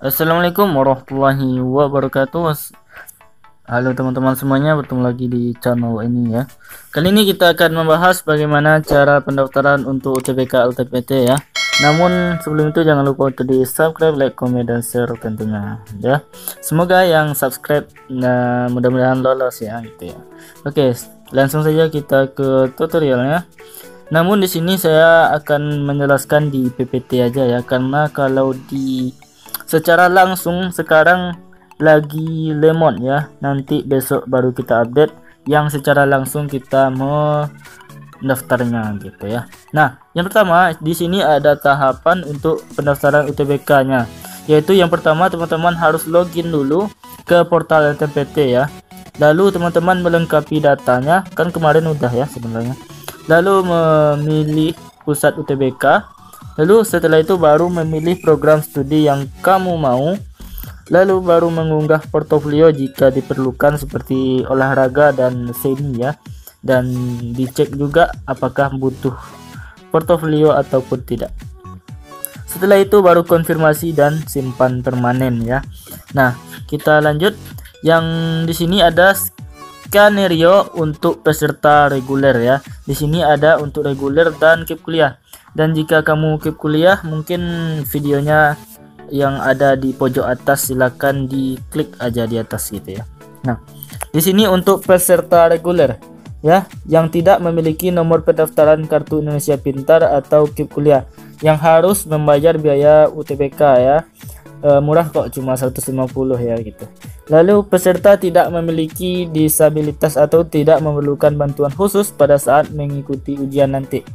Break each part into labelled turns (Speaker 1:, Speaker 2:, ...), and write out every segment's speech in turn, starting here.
Speaker 1: Assalamualaikum warahmatullahi wabarakatuh. Halo teman-teman semuanya, bertemu lagi di channel ini ya. Kali ini kita akan membahas bagaimana cara pendaftaran untuk UTBK LTPT ya. Namun sebelum itu jangan lupa untuk di subscribe, like, komen, dan share tentunya ya. Semoga yang subscribe mudah-mudahan lolos ya gitu ya. Oke, langsung saja kita ke tutorialnya. Namun di sini saya akan menjelaskan di PPT aja ya, karena kalau di secara langsung sekarang lagi lemot ya, nanti besok baru kita update yang secara langsung kita mendaftarnya gitu ya. Nah, yang pertama di sini ada tahapan untuk pendaftaran UTBK-nya, yaitu yang pertama teman-teman harus login dulu ke portal LTPT ya. Lalu teman-teman melengkapi datanya, kan kemarin udah ya sebenarnya. Lalu memilih pusat UTBK. Lalu setelah itu baru memilih program studi yang kamu mau. Lalu baru mengunggah portofolio jika diperlukan seperti olahraga dan seni ya. Dan dicek juga apakah butuh portofolio ataupun tidak. Setelah itu baru konfirmasi dan simpan permanen ya. Nah, kita lanjut. Yang di sini ada skenario untuk peserta reguler ya. Di sini ada untuk reguler dan KIP kuliah. Dan jika kamu KIP kuliah, mungkin videonya yang ada di pojok atas, silakan diklik aja di atas gitu ya. Nah, di sini untuk peserta reguler ya, yang tidak memiliki nomor pendaftaran Kartu Indonesia Pintar atau KIP kuliah, yang harus membayar biaya UTBK ya. Murah kok, cuma 150 ya gitu. Lalu peserta tidak memiliki disabilitas atau tidak memerlukan bantuan khusus pada saat mengikuti ujian nanti.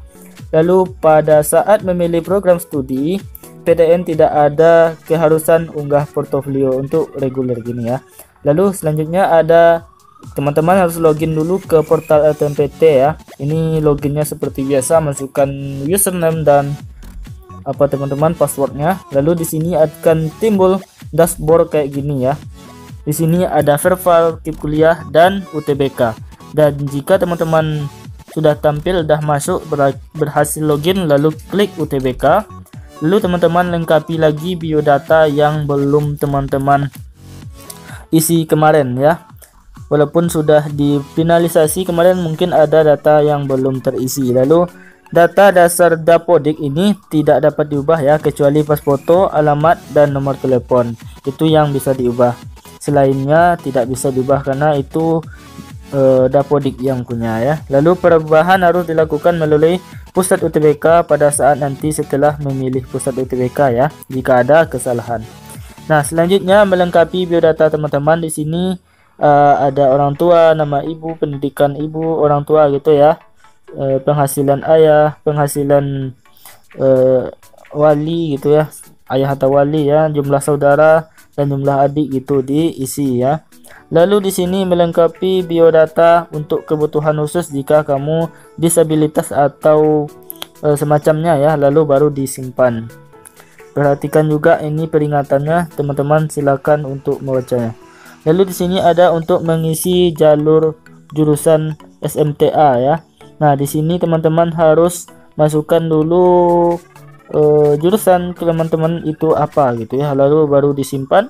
Speaker 1: Lalu pada saat memilih program studi, PTN tidak ada keharusan unggah portofolio untuk reguler gini ya. Lalu selanjutnya ada teman-teman harus login dulu ke portal LTPT ya. Ini loginnya seperti biasa, masukkan username dan apa teman-teman passwordnya. Lalu di sini akan timbul dashboard kayak gini ya. Di sini ada verbal, KIP kuliah, dan UTBK. Dan jika teman-teman sudah tampil, sudah masuk, berhasil login, lalu klik UTBK. Lalu teman-teman lengkapi lagi biodata yang belum teman-teman isi kemarin ya. Walaupun sudah difinalisasi kemarin, mungkin ada data yang belum terisi. Lalu data dasar Dapodik ini tidak dapat diubah ya, kecuali pas foto, alamat, dan nomor telepon. Itu yang bisa diubah. Selainnya tidak bisa diubah karena itu Dapodik yang punya ya. Lalu perubahan harus dilakukan melalui pusat UTBK pada saat nanti setelah memilih pusat UTBK ya, jika ada kesalahan. Nah, selanjutnya melengkapi biodata teman-teman. Di sini ada orang tua, nama ibu, pendidikan ibu, orang tua gitu ya. Penghasilan ayah, penghasilan wali gitu ya, ayah atau wali ya, jumlah saudara dan jumlah adik gitu diisi ya. Lalu di sini melengkapi biodata untuk kebutuhan khusus jika kamu disabilitas atau semacamnya ya, lalu baru disimpan. Perhatikan juga ini peringatannya teman-teman, silakan untuk membacanya. Lalu di sini ada untuk mengisi jalur jurusan SMTA ya. Nah, di sini teman-teman harus masukkan dulu jurusan teman-teman itu apa gitu ya, lalu baru disimpan.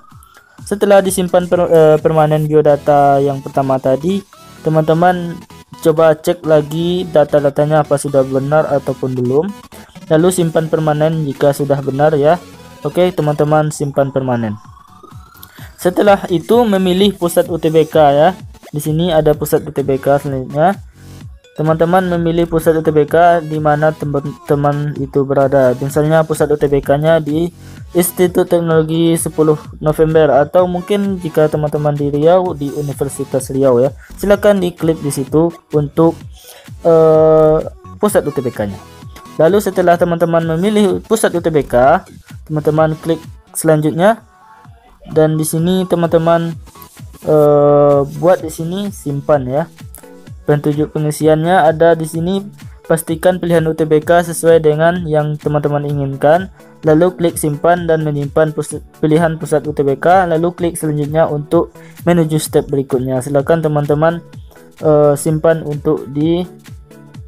Speaker 1: Setelah disimpan permanen biodata yang pertama tadi, teman-teman coba cek lagi data-datanya apa sudah benar ataupun belum. Lalu simpan permanen jika sudah benar ya. Oke, teman-teman simpan permanen. Setelah itu memilih pusat UTBK ya. Di sini ada pusat UTBK selanjutnya. Teman-teman memilih pusat UTBK di mana teman-teman itu berada. Misalnya pusat UTBK-nya di Institut Teknologi 10 November, atau mungkin jika teman-teman di Riau di Universitas Riau ya. Silakan diklik di situ untuk pusat UTBK-nya. Lalu setelah teman-teman memilih pusat UTBK, teman-teman klik selanjutnya, dan di sini teman-teman buat di sini simpan ya. Petunjuk pengisiannya ada di sini. Pastikan pilihan UTBK sesuai dengan yang teman-teman inginkan. Lalu klik simpan dan menyimpan pilihan pusat UTBK. Lalu klik selanjutnya untuk menuju step berikutnya. Silakan teman-teman simpan untuk di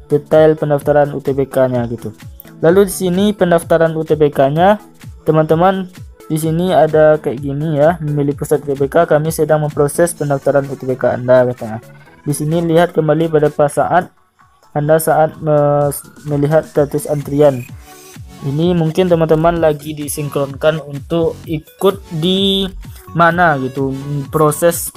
Speaker 1: detail pendaftaran UTBK-nya gitu. Lalu di sini pendaftaran UTBK-nya teman-teman di sini ada kayak gini ya, memilih pusat UTBK, kami sedang memproses pendaftaran UTBK Anda katanya. Di sini lihat kembali pada saat Anda melihat status antrian. Ini mungkin teman-teman lagi disinkronkan untuk ikut di mana gitu, proses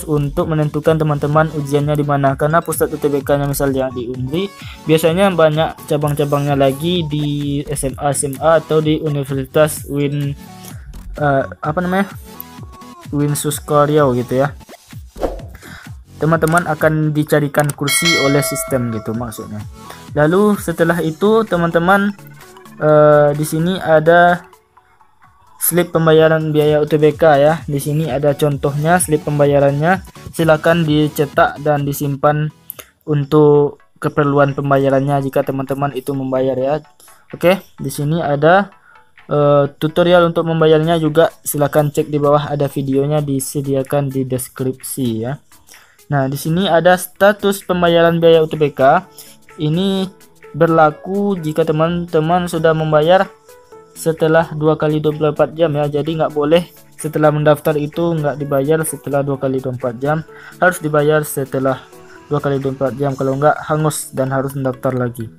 Speaker 1: untuk menentukan teman-teman ujiannya di mana, karena pusat UTBK-nya misalnya di Unri, biasanya banyak cabang-cabangnya lagi di SMA atau di Universitas Winsuska Riau gitu ya. Teman-teman akan dicarikan kursi oleh sistem gitu maksudnya. Lalu setelah itu teman-teman di sini ada slip pembayaran biaya UTBK ya. Di sini ada contohnya slip pembayarannya. Silakan dicetak dan disimpan untuk keperluan pembayarannya jika teman-teman itu membayar ya. Oke, di sini ada tutorial untuk membayarnya juga. Silakan cek di bawah, ada videonya disediakan di deskripsi ya. Nah, di sini ada status pembayaran biaya UTBK. Ini berlaku jika teman-teman sudah membayar setelah 2 kali 24 jam ya. Jadi nggak boleh setelah mendaftar itu nggak dibayar setelah 2 kali 24 jam, harus dibayar setelah 2 kali 24 jam, kalau nggak hangus dan harus mendaftar lagi.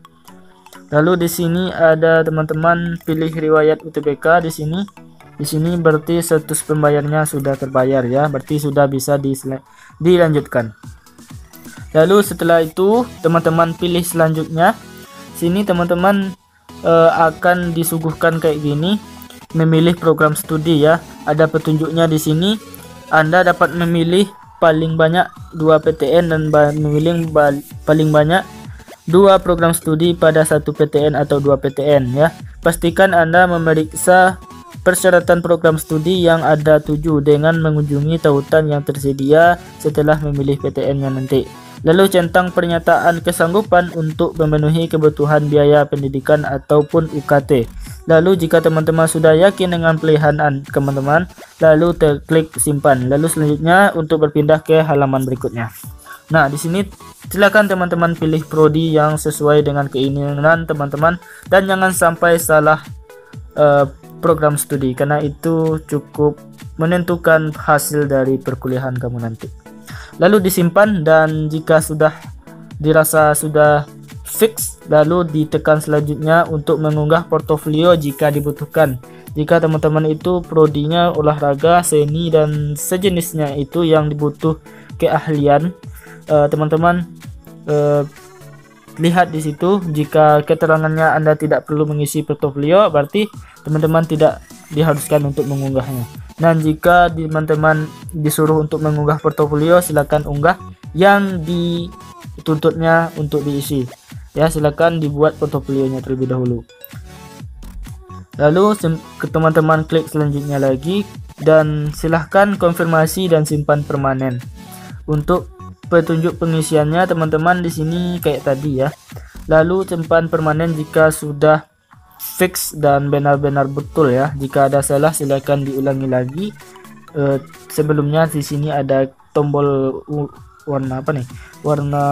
Speaker 1: Lalu di sini ada teman-teman pilih riwayat UTBK. Di sini berarti status pembayarnya sudah terbayar ya, berarti sudah bisa dilanjutkan. Lalu setelah itu teman-teman pilih selanjutnya. Sini teman-teman akan disuguhkan kayak gini, memilih program studi ya. Ada petunjuknya di sini. Anda dapat memilih paling banyak 2 PTN dan memilih paling banyak 2 program studi pada 1 PTN atau 2 PTN ya. Pastikan Anda memeriksa persyaratan program studi yang ada 7 dengan mengunjungi tautan yang tersedia setelah memilih PTN-nya nanti. Lalu centang pernyataan kesanggupan untuk memenuhi kebutuhan biaya pendidikan ataupun UKT. Lalu jika teman-teman sudah yakin dengan pilihan teman-teman, lalu klik simpan. Lalu selanjutnya untuk berpindah ke halaman berikutnya. Nah, di sini silakan teman-teman pilih prodi yang sesuai dengan keinginan teman-teman dan jangan sampai salah program studi, karena itu cukup menentukan hasil dari perkuliahan kamu nanti. Lalu disimpan, dan jika sudah dirasa sudah fix, lalu ditekan selanjutnya untuk mengunggah portofolio jika dibutuhkan. Jika teman-teman itu prodinya olahraga, seni dan sejenisnya itu yang dibutuh keahlian, teman-teman lihat di situ. Jika keterangannya Anda tidak perlu mengisi portofolio, berarti teman-teman tidak diharuskan untuk mengunggahnya. Dan jika teman-teman disuruh untuk mengunggah portofolio, silakan unggah yang dituntutnya untuk diisi ya. Silakan dibuat portofolionya terlebih dahulu. Lalu teman-teman klik selanjutnya lagi dan silahkan konfirmasi dan simpan permanen. Untuk petunjuk pengisiannya teman-teman di sini kayak tadi ya. Lalu simpan permanen jika sudah fix dan benar-benar betul ya. Jika ada salah silakan diulangi lagi. Sebelumnya di sini ada tombol warna warna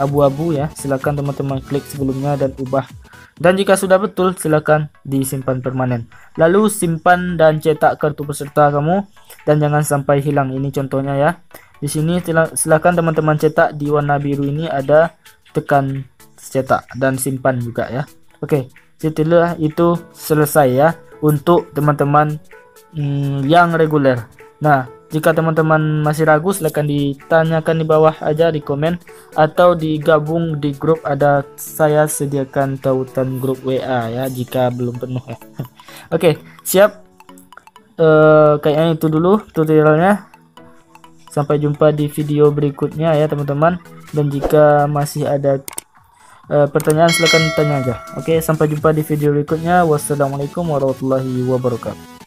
Speaker 1: abu-abu ya. Silakan teman-teman klik sebelumnya dan ubah. Dan jika sudah betul silakan disimpan permanen. Lalu simpan dan cetak kartu peserta kamu dan jangan sampai hilang. Ini contohnya ya. Di sini silakan teman-teman cetak di warna biru ini, ada tekan cetak dan simpan juga ya. Oke, setelah itu selesai ya untuk teman-teman yang reguler. Nah, jika teman-teman masih ragu silakan ditanyakan di bawah aja di komen atau digabung di grup, ada saya sediakan tautan grup WA ya jika belum penuh ya. Oke, siap. Kayaknya itu dulu tutorialnya. Sampai jumpa di video berikutnya ya teman-teman. Dan jika masih ada pertanyaan silahkan tanya aja. Oke, sampai jumpa di video berikutnya. Wassalamualaikum warahmatullahi wabarakatuh.